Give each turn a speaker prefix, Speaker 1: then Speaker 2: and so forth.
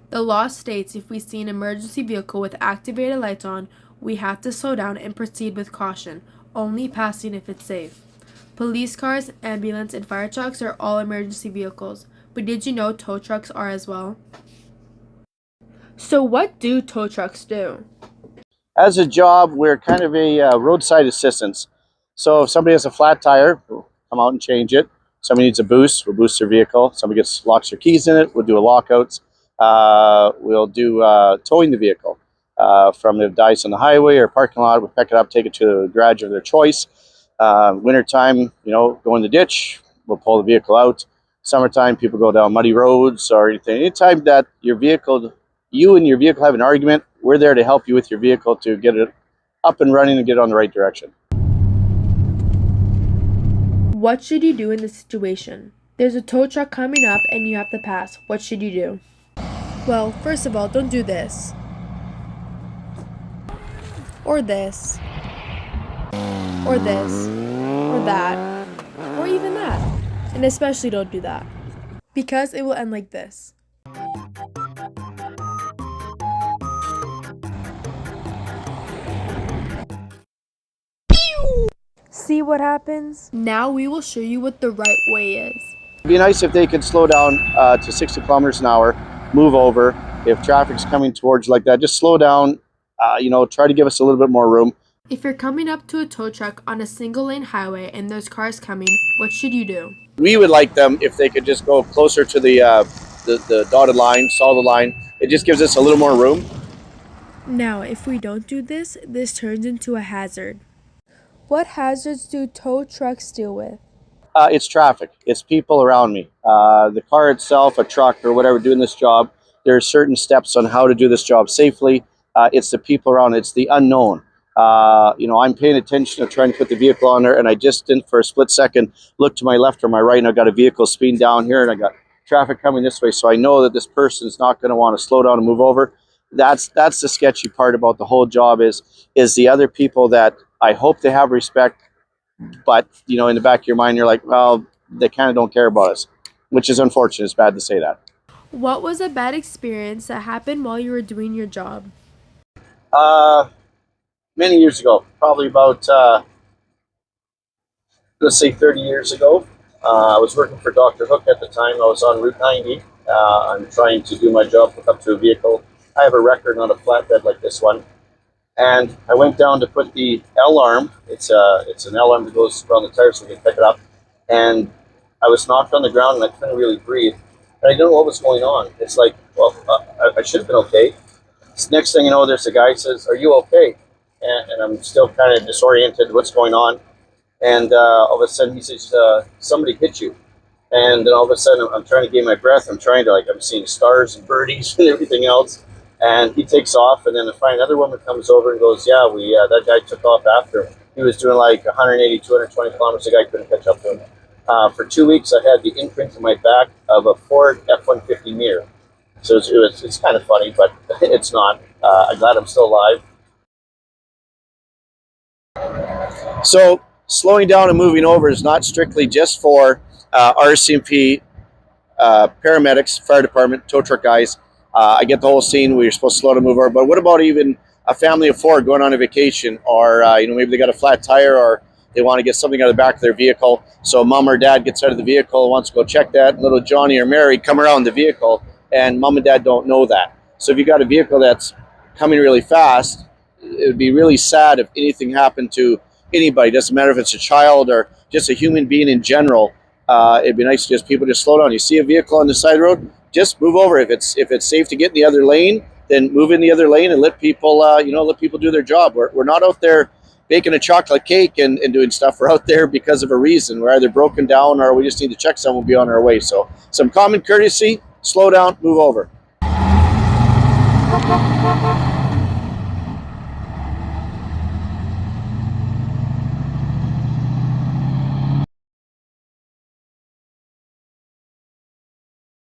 Speaker 1: The law states if we see an emergency vehicle with activated lights on, we have to slow down and proceed with caution, only passing if it's safe. Police cars, ambulance, and fire trucks are all emergency vehicles, but did you know tow trucks are as well? So what do tow trucks do?
Speaker 2: As a job, we're kind of a roadside assistance. So if somebody has a flat tire, we'll come out and change it. Somebody needs a boost, we'll boost their vehicle. Somebody locks their keys in it, we'll do a lockouts. We'll do towing the vehicle from if it dies on the highway or parking lot. We'll pick it up, take it to the garage of their choice. Wintertime, go in the ditch, we'll pull the vehicle out. Summertime, people go down muddy roads or anything. Anytime that you and your vehicle have an argument, we're there to help you with your vehicle to get it up and running and get it on the right direction.
Speaker 1: What should you do in this situation? There's a tow truck coming up and you have to pass. What should you do? Well, first of all, don't do this. Or this. Or this. Or that. Or even that. And especially don't do that. Because it will end like this. See what happens? Now we will show you what the right way is.
Speaker 2: It'd be nice if they could slow down to 60 kilometers an hour, move over. If traffic's coming towards you like that, just slow down, try to give us a little bit more room.
Speaker 1: If you're coming up to a tow truck on a single lane highway and there's cars coming, what should you do?
Speaker 2: We would like them if they could just go closer to the dotted line, solid line. It just gives us a little more room.
Speaker 1: Now, if we don't do this, this turns into a hazard. What hazards do tow trucks deal with?
Speaker 2: It's traffic. It's people around me. The car itself, a truck or whatever doing this job, there are certain steps on how to do this job safely. It's the people around. It's the unknown. I'm paying attention to trying to put the vehicle on there, and I just didn't for a split second look to my left or my right, and I got a vehicle speeding down here, and I got traffic coming this way. So I know that this person's not going to want to slow down and move over. That's the sketchy part about the whole job is the other people that I hope they have respect, but in the back of your mind, you're like, well, they kind of don't care about us, which is unfortunate. It's bad to say that.
Speaker 1: What was a bad experience that happened while you were doing your job?
Speaker 2: Many years ago, probably about, let's say 30 years ago, I was working for Dr. Hook at the time. I was on Route 90. I'm trying to do my job, hook up to a vehicle. I have a record, not a flatbed like this one. And I went down to put the L-arm. It's an L-arm that goes around the tire so we can pick it up. And I was knocked on the ground and I couldn't really breathe. And I didn't know what was going on. It's like, well, I should have been okay. Next thing you know, there's a guy who says, "Are you okay?" And I'm still kind of disoriented. What's going on? And all of a sudden he says, "Somebody hit you." And then all of a sudden I'm trying to gain my breath. I'm seeing stars and birdies and everything else. And he takes off, and then another woman comes over and goes, "Yeah, that guy took off after him. He was doing like 180, 220 kilometers. The guy couldn't catch up to him." For 2 weeks, I had the imprint on my back of a Ford F-150 mirror. So it's kind of funny, but it's not. I'm glad I'm still alive. So slowing down and moving over is not strictly just for RCMP, paramedics, fire department, tow truck guys. I get the whole scene where you're supposed to slow to move over, but what about even a family of four going on a vacation, or maybe they got a flat tire, or they want to get something out of the back of their vehicle. So mom or dad gets out of the vehicle, wants to go check that, and little Johnny or Mary come around the vehicle, and mom and dad don't know that. So if you got a vehicle that's coming really fast, it would be really sad if anything happened to anybody. Doesn't matter if it's a child or just a human being in general. It'd be nice to people just slow down. You see a vehicle on the side of the road, just move over. If it's safe to get in the other lane, then move in the other lane and let people do their job. We're not out there baking a chocolate cake and doing stuff. We're out there because of a reason. We're either broken down or we just need to check someone, we'll be on our way. So some common courtesy, slow down, move over.